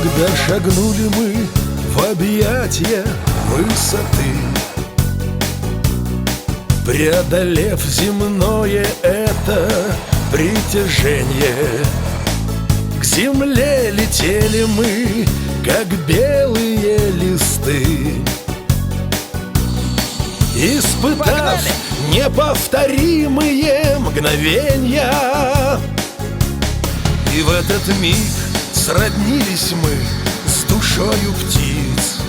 Когда шагнули мы в объятия высоты, преодолев земное это притяжение, к земле летели мы, как белые листы, испытав неповторимые мгновенья. И в этот миг сроднились мы с душою птиц.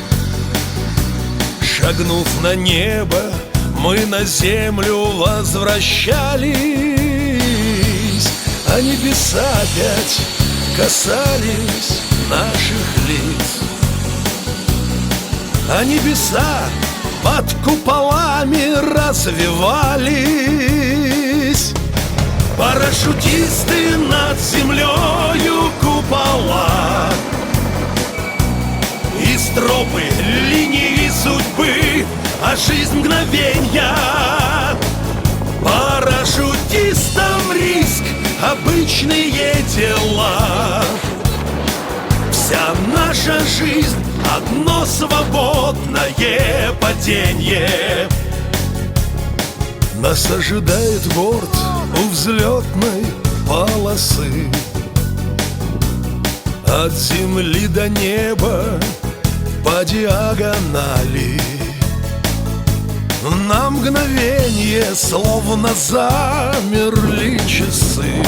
Шагнув на небо, мы на землю возвращались, а небеса опять касались наших лиц. А небеса под куполами развивались. Парашютисты над землею купола, и стропы линии судьбы, а жизнь мгновенья. Парашютистам риск, обычные дела. Вся наша жизнь — одно свободное падение. Нас ожидает борт у взлетной полосы. От земли до неба по диагонали. На мгновение словно замерли часы.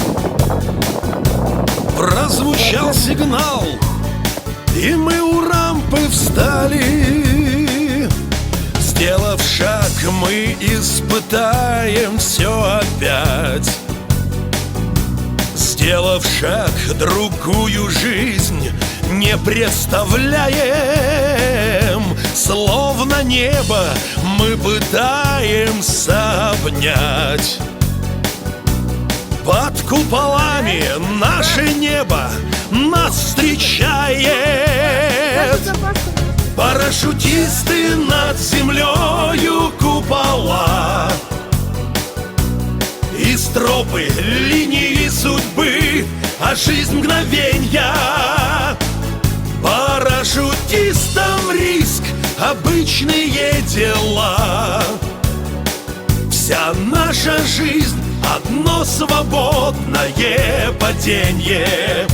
Прозвучал сигнал, и мы у рампы встали. Сделав шаг, мы испытаем все опять. Сделав шаг, другую жизнь не представляем. Словно небо мы пытаемся обнять. Под куполами наше небо нас встречает. Парашютисты над землею купола, и стропы линии судьбы, а жизнь мгновенья. Парашютистам риск, обычные дела. Вся наша жизнь — одно свободное падение.